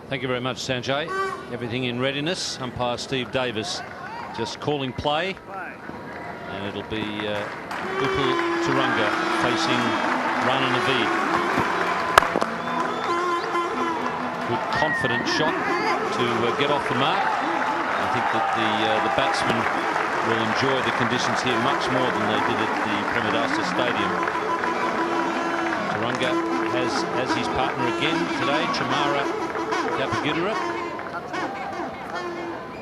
Thank you very much, Sanjay. Everything in readiness. Umpire Steve Davis just calling play. And it'll be Upul Turunga facing Rana Naveed. Good confident shot to get off the mark. I think that the batsmen will enjoy the conditions here much more than they did at the Premadasa Stadium. Turunga has his partner again today, Chamara Kapagidara,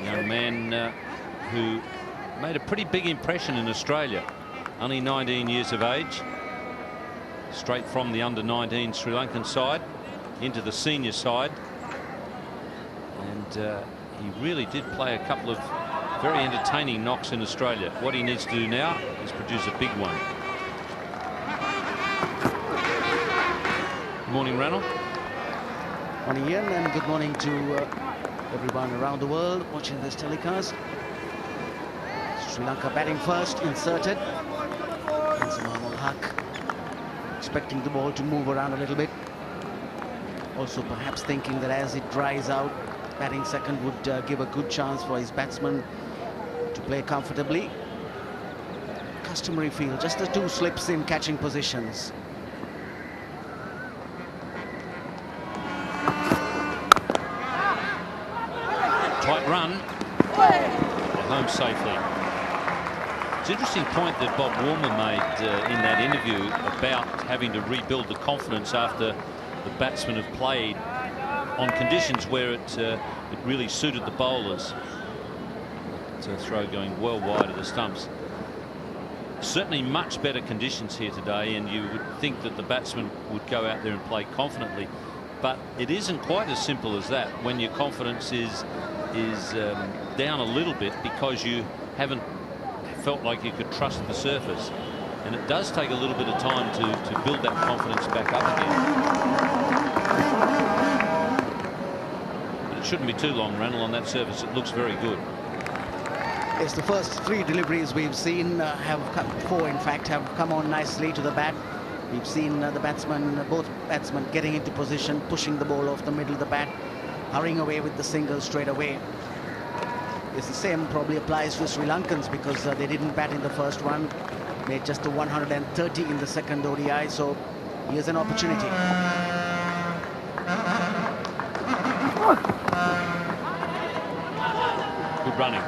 young man who made a pretty big impression in Australia, only 19 years of age, straight from the under-19 Sri Lankan side into the senior side, and he really did play a couple of very entertaining knocks in Australia. What he needs to do now is produce a big one. Good morning, Ranil. Morning, Ian, and good morning to everyone around the world watching this telecast. Sri Lanka batting first, inserted. Inzamam Haq expecting the ball to move around a little bit. Also perhaps thinking that as it dries out, batting second would give a good chance for his batsman to play comfortably. Customary field, just the two slips in catching positions. Tight run. They're home safely. It's an interesting point that Bob Warmer made in that interview about having to rebuild the confidence after the batsmen have played on conditions where it really suited the bowlers. It's a throw going well wide of the stumps. Certainly much better conditions here today, and you would think that the batsmen would go out there and play confidently. But it isn't quite as simple as that when your confidence is down a little bit because you haven't felt like you could trust the surface. And it does take a little bit of time to build that confidence back up again. But it shouldn't be too long, Ranil, on that surface. It looks very good. Yes, the first three deliveries we've seen four in fact, have come on nicely to the bat. We've seen the batsmen, both batsmen getting into position, pushing the ball off the middle of the bat, hurrying away with the single straight away. It's the same probably applies to Sri Lankans because they didn't bat in the first one, made just a 130 in the second ODI, so here's an opportunity. Good running.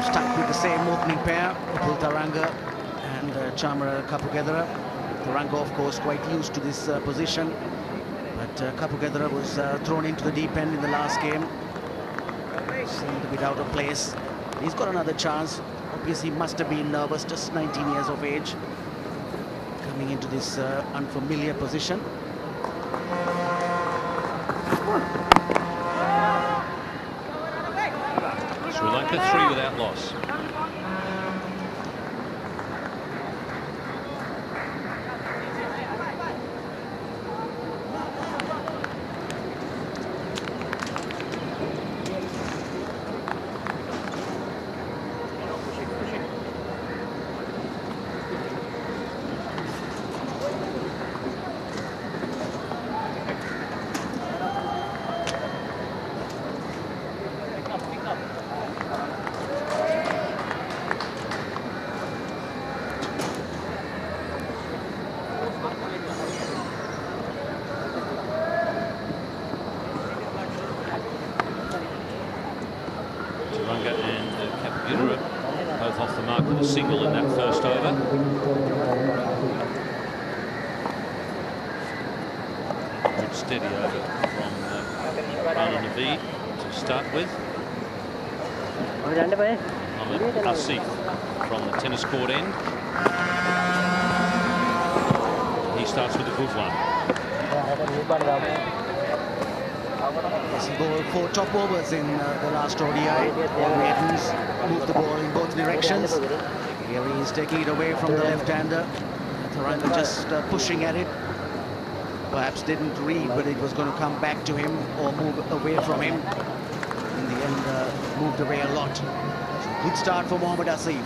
Stuck with the same opening pair, Upul Turunga and Chamara Kapagidara. Turunga, of course, quite used to this position, but Kapagidara was thrown into the deep end in the last game. Seemed a bit out of place. He's got another chance. Obviously, he must have been nervous, just 19 years of age, coming into this unfamiliar position. Sri Lanka 3 without loss. Turunga and Kapagidara both off the mark with a single in that first over. Good steady over from Rana Naveed to start with. Ahmed Asif from the tennis court end. He starts with a good one. Yes, he bowled 4 top overs in the last ODI. Paul Maidens moved the ball in both directions. Here he is taking it away from the left-hander. Turunga just pushing at it. Perhaps didn't read, but it was going to come back to him or move away from him. In the end, moved away a lot. So good start for Mohammad Asif.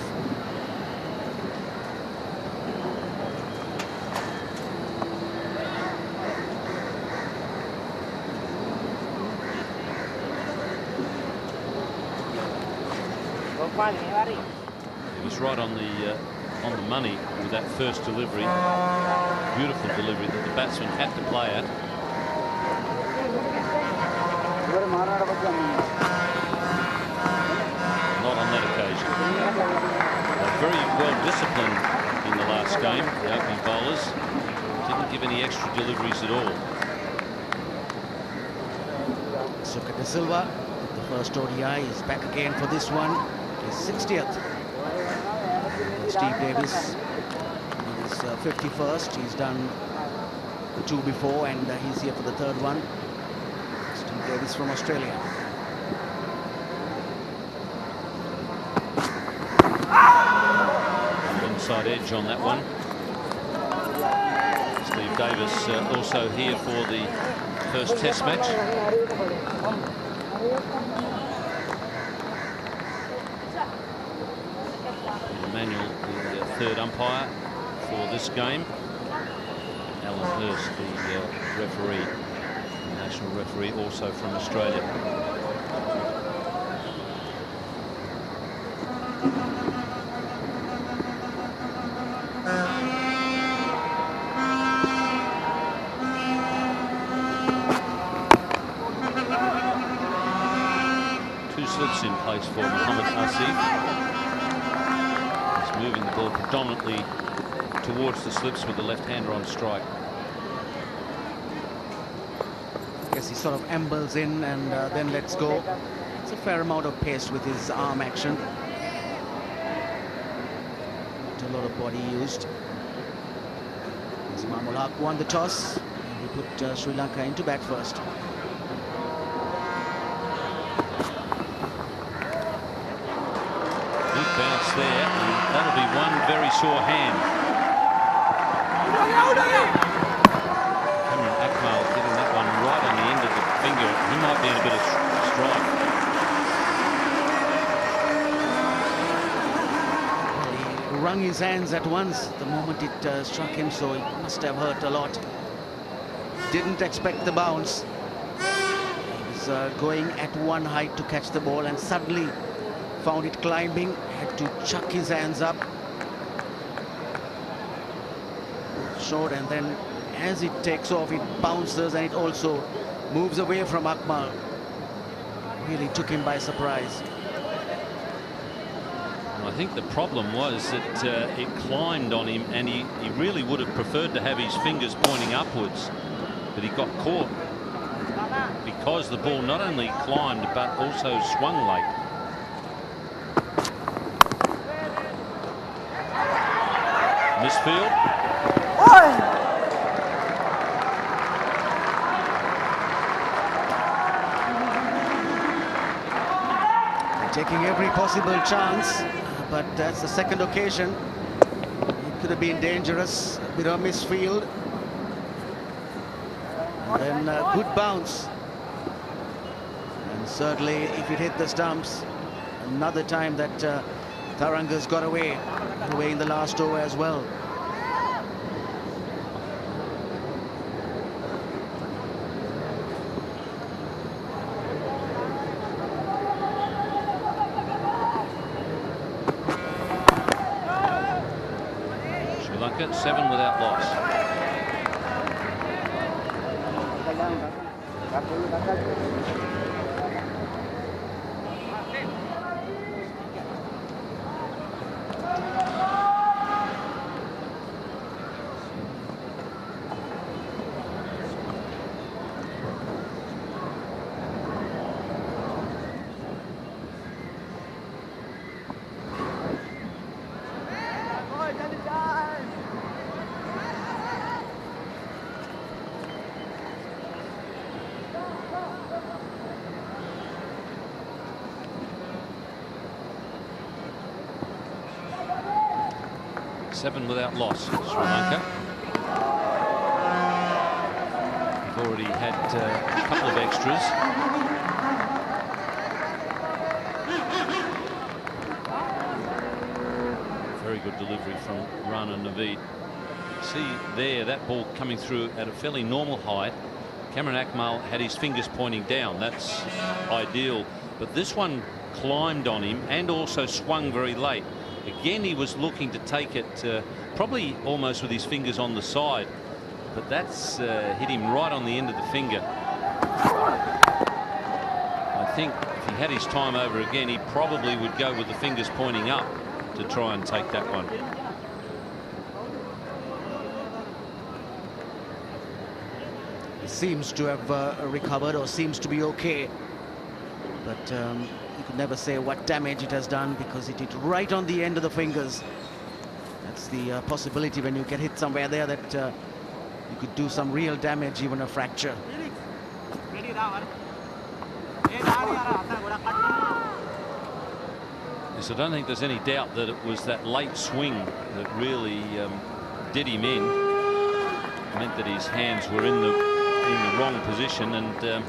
He was right on the money with that first delivery. Beautiful delivery that the batsman had to play at. Not on that occasion. They're very well disciplined in the last game, the opening bowlers. Didn't give any extra deliveries at all. Suka de Silva, the first ODI, is back again for this one. His 60th. Steve Davis, his 51st. He's done the two before, and he's here for the third one. Steve Davis from Australia. Inside edge on that one. Steve Davis also here for the first Test match. Emmanuel, the third umpire for this game. Alan Hurst, the referee, the national referee, also from Australia. Slips in place for Mohammad Asif. He's moving the ball predominantly towards the slips with the left-hander on strike. Yes, he sort of ambles in and then lets go. It's a fair amount of pace with his arm action. Not a lot of body used. Ismail Haq won the toss. He put Sri Lanka into bat first. Bounce there, and that'll be one very sore hand. Cameron Akmal getting that one right on the end of the finger. He might be in a bit of strife. He wrung his hands at once the moment it struck him, so it must have hurt a lot. Didn't expect the bounce. He was going at one height to catch the ball, and suddenly found it climbing, had to chuck his hands up. Short, and then as it takes off, it bounces and it also moves away from Akmal. Really took him by surprise. I think the problem was that it climbed on him, and he really would have preferred to have his fingers pointing upwards, but he got caught because the ball not only climbed but also swung late. Misfield. Taking every possible chance, but that's the second occasion. It could have been dangerous. A bit of misfield. And then good bounce. And certainly if it hit the stumps, another time that Taranga's got away in the last over as well. Sri Lanka 7 without loss. Seven without loss, Sri Lanka. They've already had a couple of extras. Very good delivery from Rana Naveed. See there, that ball coming through at a fairly normal height. Cameron Akmal had his fingers pointing down. That's ideal. But this one climbed on him and also swung very late. Again, he was looking to take it probably almost with his fingers on the side, but that's hit him right on the end of the finger. I think if he had his time over again, he probably would go with the fingers pointing up to try and take that one. He seems to have recovered, or seems to be okay, but you could never say what damage it has done because it hit right on the end of the fingers. That's the possibility when you get hit somewhere there, that you could do some real damage, even a fracture. Yes, I don't think there's any doubt that it was that late swing that really did him in. It meant that his hands were in the wrong position, and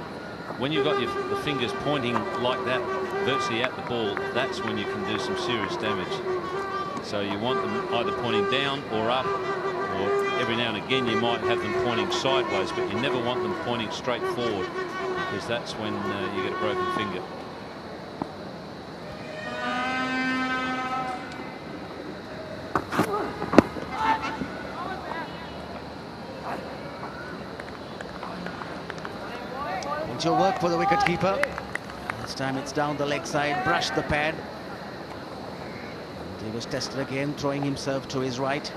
when you've got the fingers pointing like that virtually at the ball, that's when you can do some serious damage. So you want them either pointing down or up, or every now and again you might have them pointing sideways, but you never want them pointing straight forward, because that's when you get a broken finger. Your work for the wicketkeeper. This time it's down the leg side, brushed the pad. And he was tested again, throwing himself to his right.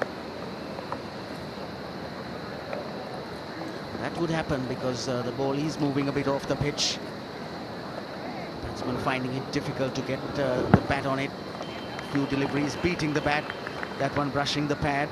That would happen because the ball is moving a bit off the pitch. Batsman finding it difficult to get the bat on it. A few deliveries beating the bat, that one brushing the pad.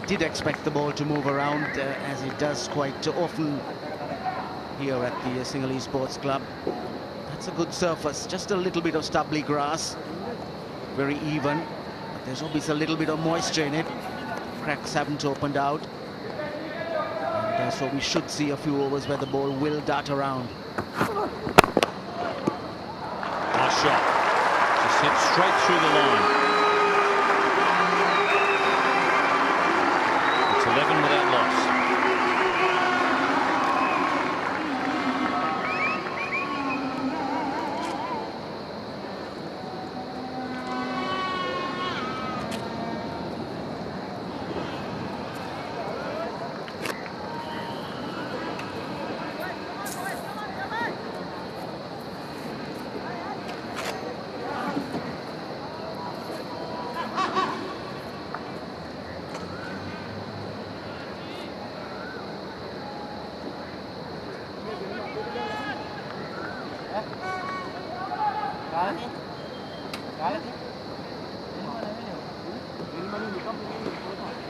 Did expect the ball to move around as it does quite often here at the Sinhalese Sports Club. That's a good surface, just a little bit of stubbly grass, very even, but there's always a little bit of moisture in it. Cracks haven't opened out, and so we should see a few overs where the ball will dart around. Nice shot, just hit straight through the line. 11 without loss.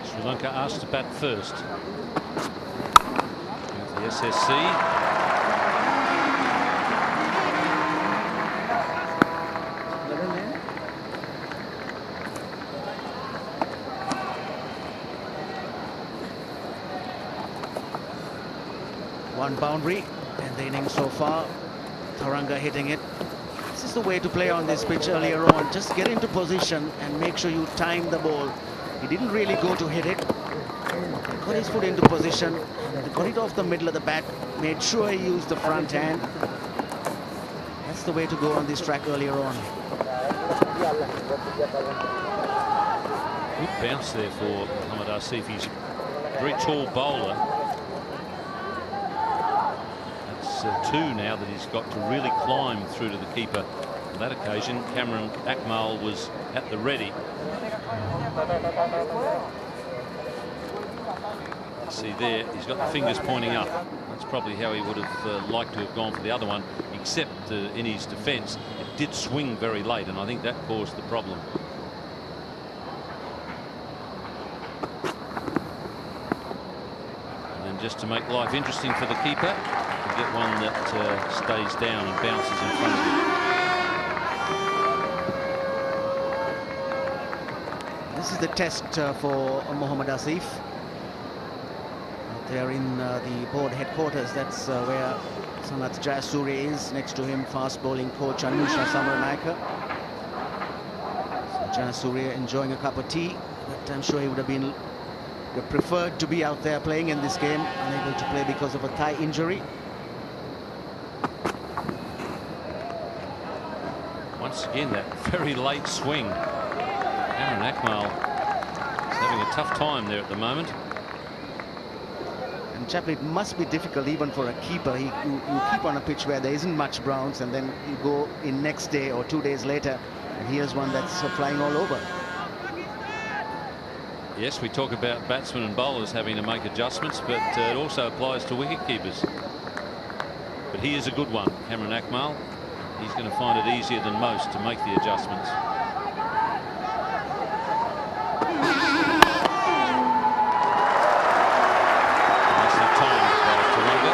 Sri Lanka asked to bat first. The SSC. One boundary and the innings so far. Taranga hitting it. This is the way to play on this pitch earlier on. Just get into position and make sure you time the ball. He didn't really go to hit it. Got his foot into position, got it off the middle of the bat, made sure he used the front hand. That's the way to go on this track earlier on. Good bounce there for Mohammad Asif. He's a very tall bowler. That's two now that he's got to really climb through to the keeper. On that occasion, Cameron Akmal was at the ready. See there, he's got the fingers pointing up. That's probably how he would have liked to have gone for the other one, except in his defence, it did swing very late, and I think that caused the problem. And then just to make life interesting for the keeper, to get one that stays down and bounces in front of him. This is the test for Mohammad Asif. They're in the board headquarters. That's where Sanath Jayasuriya is. Next to him, fast bowling coach Anusha Samaranayaka. Surya enjoying a cup of tea, but I'm sure he would have preferred to be out there playing in this game, unable to play because of a thigh injury. Once again, that very late swing. Cameron Akmal is having a tough time there at the moment. And Chaplin, it must be difficult even for a keeper. You keep on a pitch where there isn't much bounce, and then you go in next day or 2 days later, and here's one that's flying all over. Yes, we talk about batsmen and bowlers having to make adjustments, but it also applies to wicket keepers. But he is a good one, Cameron Akmal. He's going to find it easier than most to make the adjustments. Nicely timed by Lanka.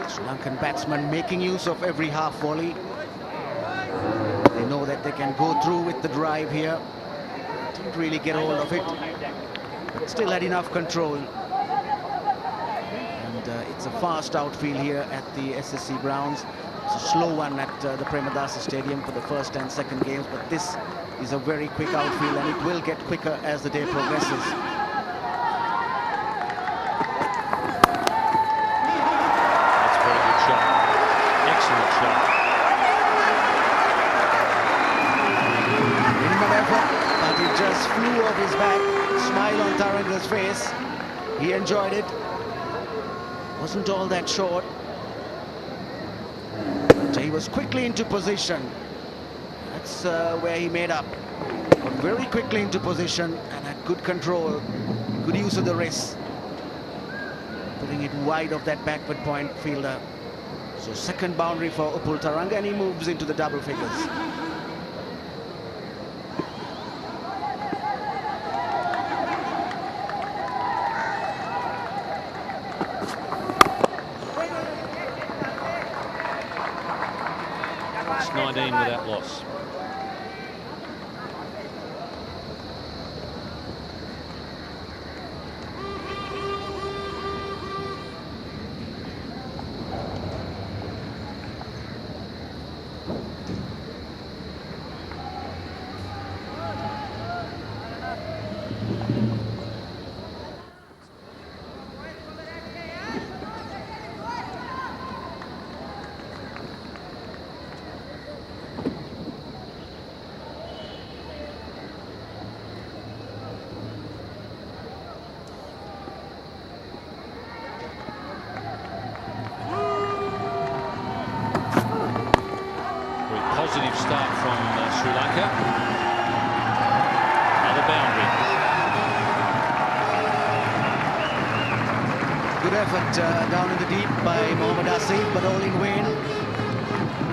Sri Lankan batsmen making use of every half volley. They know that they can go through with the drive here. Didn't really get hold of it, but still had enough control. And it's a fast outfield here at the SSC grounds. It's a slow one at the Premadasa Stadium for the first and second games, but this is a very quick outfield, and it will get quicker as the day progresses. That's a very good shot. Excellent shot. Minimum effort, but it just flew off his back. Smile on Taranga's face. He enjoyed it. Wasn't all that short. But he was quickly into position. That's where he made up. Got very quickly into position and had good control. Good use of the wrist. Putting it wide of that backward point fielder. So second boundary for Upul Taranga, and he moves into the double figures. It's 19 without loss. Positive start from Sri Lanka. Another boundary. Good effort down in the deep by Mohammad Asif, but all in vain,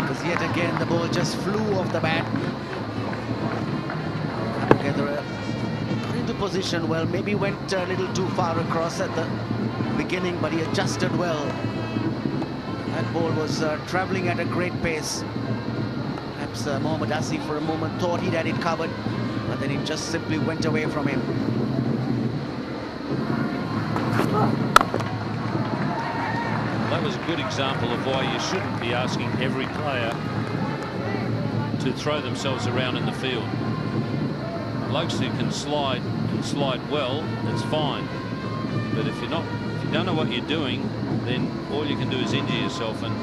because yet again the ball just flew off the bat. Together into position well, maybe went a little too far across at the beginning, but he adjusted well. That ball was traveling at a great pace. Mohammad Asif for a moment thought he'd had it covered, but then it just simply went away from him. That was a good example of why you shouldn't be asking every player to throw themselves around in the field. Blokes who can slide and slide well, that's fine. But if you don't know what you're doing, then all you can do is injure yourself, and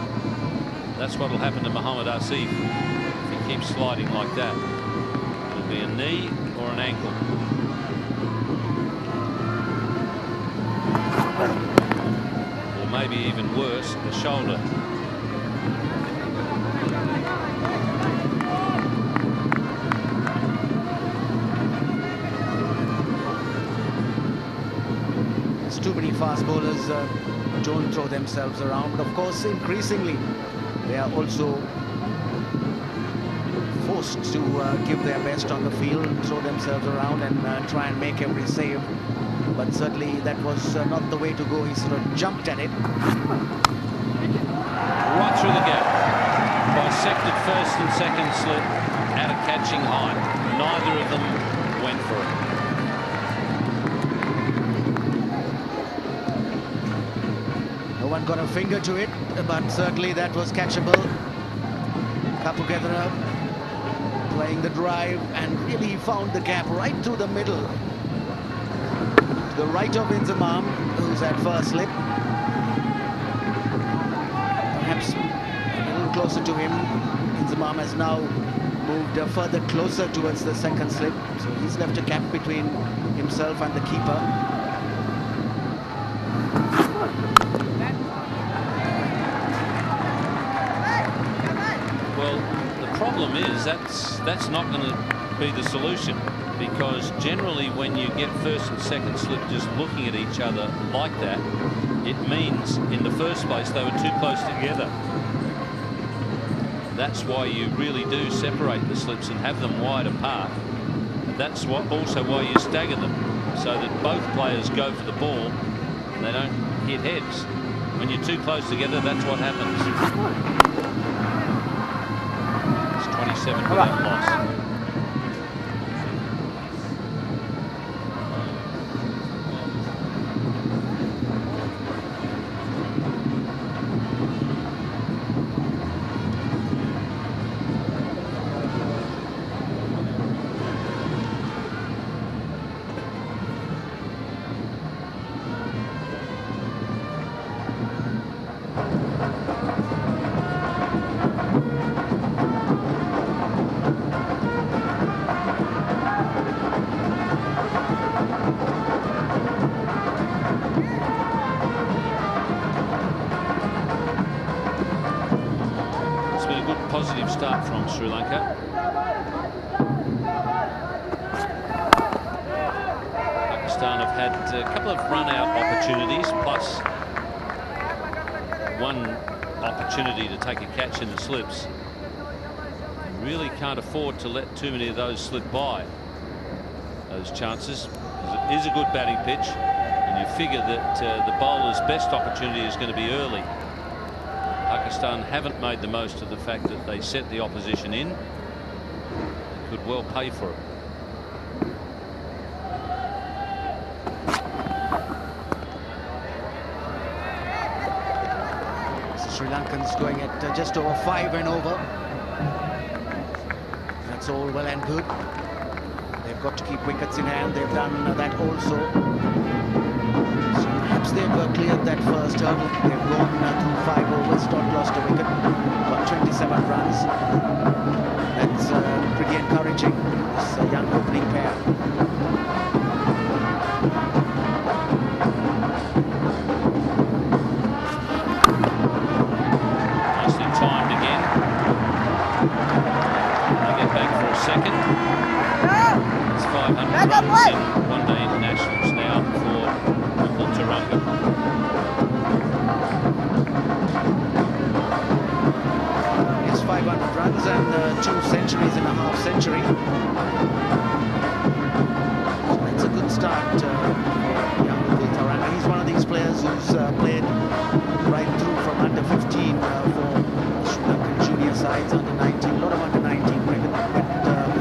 that's what will happen to Mohammad Asif. Keep sliding like that. It'll be a knee or an ankle. Or maybe even worse, a shoulder. There's too many fast bowlers don't throw themselves around, but of course increasingly they are also forced to give their best on the field, throw themselves around and try and make every save. But certainly that was not the way to go. He sort of jumped at it. Right through the gap. Bisected first and second slip at a catching height. Neither of them went for it. got a finger to it, but certainly that was catchable. Kapugedra playing the drive and really found the gap right through the middle. To the right of Inzamam, who's at first slip. Perhaps a little closer to him. Inzamam has now moved further closer towards the second slip, so he's left a gap between himself and the keeper. Well, the problem is that's not going to be the solution, because generally when you get first and second slip just looking at each other like that, it means in the first place they were too close together. That's why you really do separate the slips and have them wide apart. That's also why you stagger them, so that both players go for the ball and they don't hit heads. When you're too close together, that's what happens. It's 27 without loss. Positive start from Sri Lanka. Pakistan have had a couple of run-out opportunities, plus one opportunity to take a catch in the slips. You really can't afford to let too many of those slip by, those chances. It is a good batting pitch, and you figure that the bowler's best opportunity is going to be early. Pakistan haven't made the most of the fact that they set the opposition in. They could well pay for it. Sri Lankans going at just over 5 and over. That's all well and good. They've got to keep wickets in hand. They've done that also. So perhaps they've cleared that first hurdle. They've gone through 5 overs, not lost a wicket, got 27 runs. That's pretty encouraging. This young opening pair. Nicely timed again. They get back for a second. It's 500 runs in one-day internationals now for Taranga. It's 500 runs and 2 centuries in a half century. So that's a good start for young Taranga. He's one of these players who's played right through from under 15 for Sri Lankan junior sides, under 19, a lot of under 19 cricket,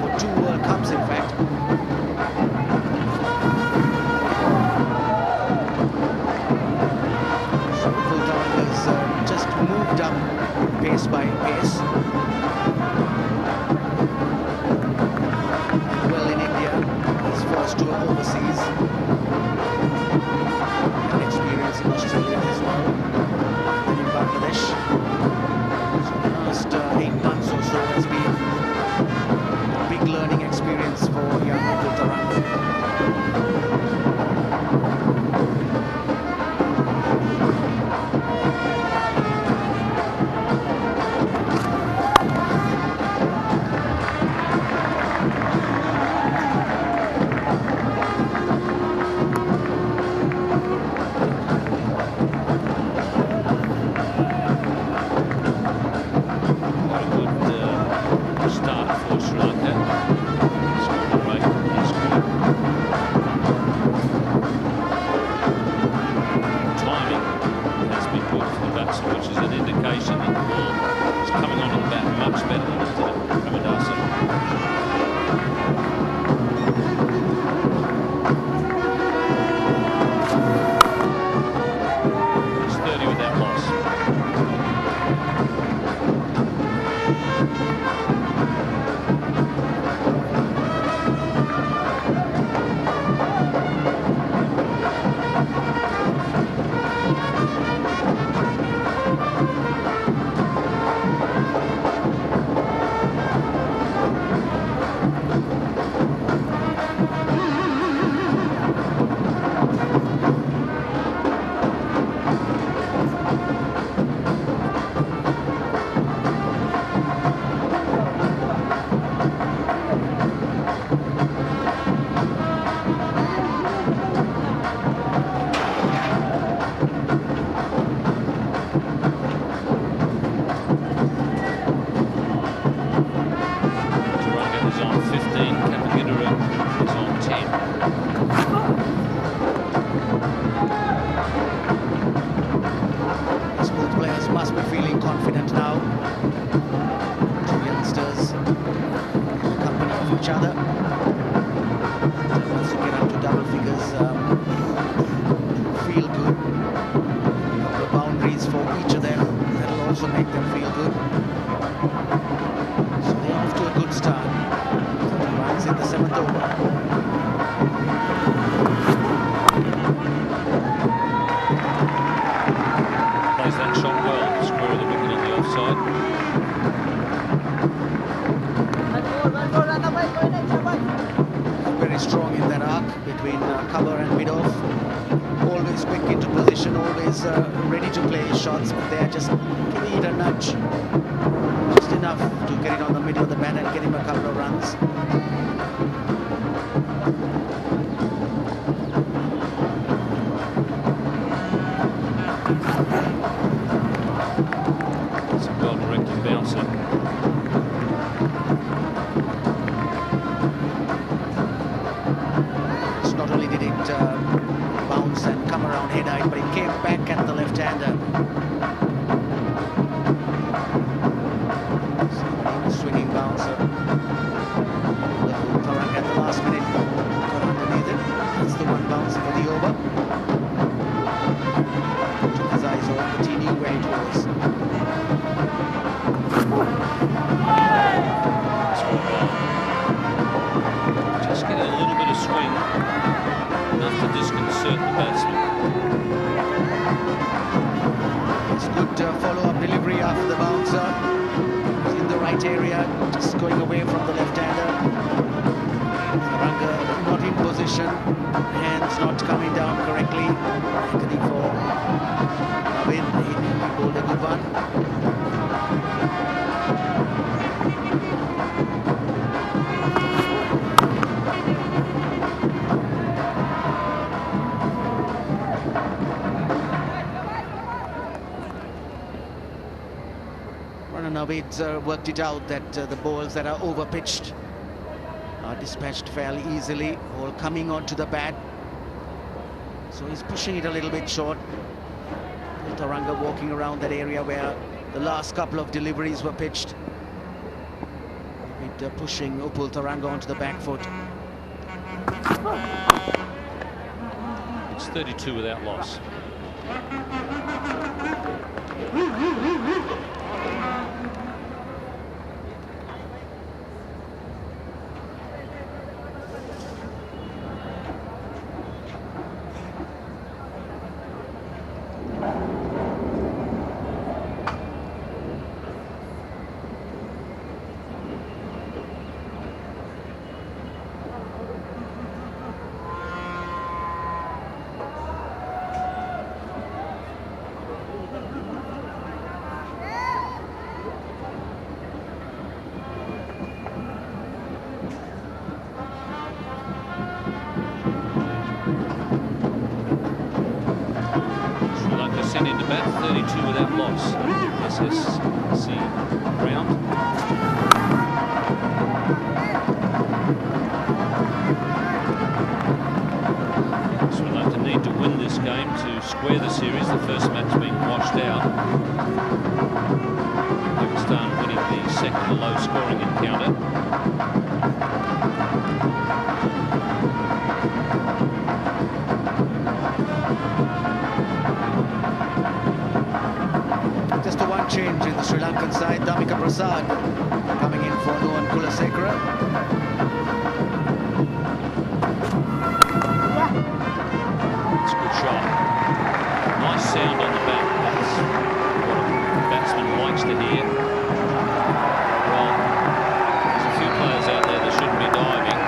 for 2 World Cups in fact. Just moved up pace by pace. Well in India, his first tour overseas. And experience in Australia as well. And in Bangladesh. So the last 8 months or so has been a big learning experience for young Taranga. between cover and mid-off. Always quick into position, always ready to play shots, but they're just giving it a nudge. Just enough to get it on the middle of the bat and get him a couple of runs. It's a well-directed bouncer. Not only did it bounce and come around head-height, but it came back at the left-hander. Swinging bouncer. Tarang at the last minute got underneath it. That's the one bouncing for the over. Took his eyes off, but he knew where it was. Just get a little bit of swing, enough to disconcert the batsman. It's good follow-up delivery after the bouncer. In the right area, just going away from the left-hander. Lanka not in position, hands not coming down correctly. Looking for Navin, he bowled a good one. Naveed's worked it out that the balls that are over-pitched are dispatched fairly easily, all coming onto the bat. So he's pushing it a little bit short. Taranga walking around that area where the last couple of deliveries were pitched. With pushing Upul Taranga onto the back foot. It's 32 without loss. Into bat, 32 without loss. SSC ground. Sri Lanka need to win this game to square the series. The first match being washed out. Pakistan winning the second low-scoring encounter. Just a one change in the Sri Lankan side. Dhamika Prasad coming in for Nuwan Kulasekara. It's a good shot. Nice sound on the bat. That's what a batsman likes to hear. Well, there's a few players out there that shouldn't be diving.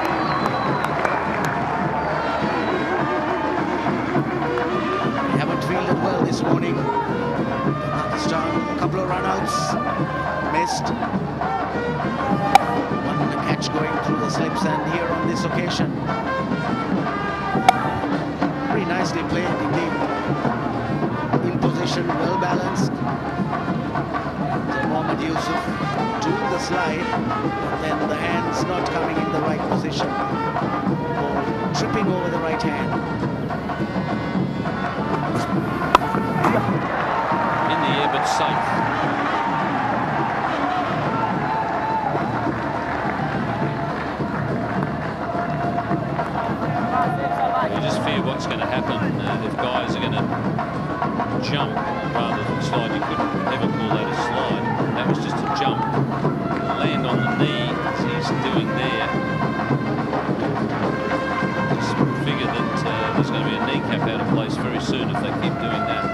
They haven't fielded well this morning. Pakistan, a couple of run-outs, missed. One catch going through the slips, and here on this occasion, very nicely played indeed. In position, well balanced. Mohammad Yusuf doing the slide, but then the hands not coming in the right position, or tripping over the right hand. But safe. You just fear what's going to happen if guys are going to jump rather than slide. You couldn't ever call that a slide. That was just a jump. Land on the knee, as he's doing there. Just figure that there's going to be a kneecap out of place very soon if they keep doing that.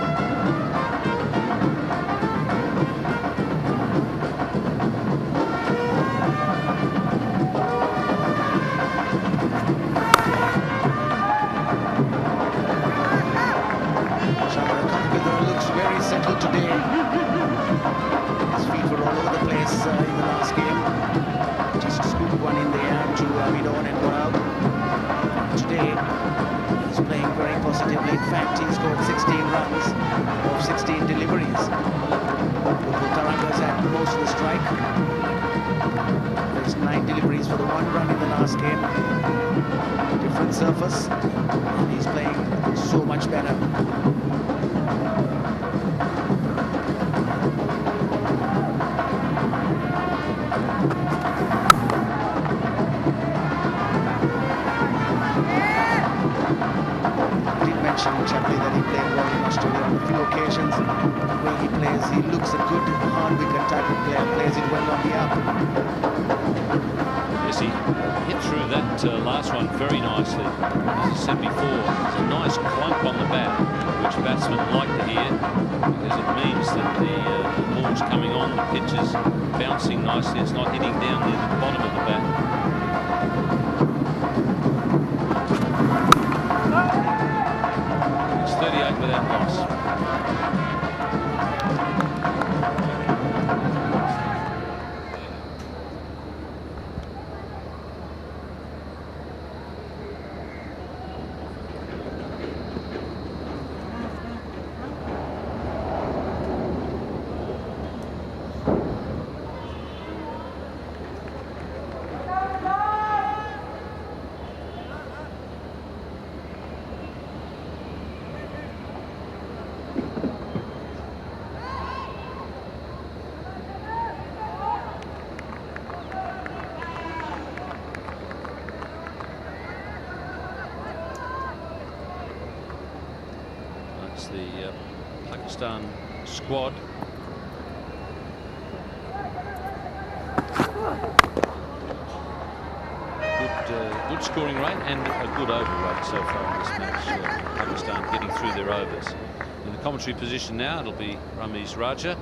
strike. There's 9 deliveries for the 1 run in the last game. Different surface, and he's playing so much better. Chappie that he played well in Australia on a few occasions. The way he plays, he looks a good hard wicket type of player, plays it well on the up. Yes, he hit through that last one very nicely. As I said before, it's a nice clunk on the bat, which batsmen like to hear, because it means that the ball's coming on, the pitch is bouncing nicely, it's not hitting down near the bottom of the bat. 38 without loss. That's the Pakistan squad. Good scoring rate and a good over rate so far in this match. Pakistan getting through their overs. In the commentary position now, it'll be Ramesh Raja.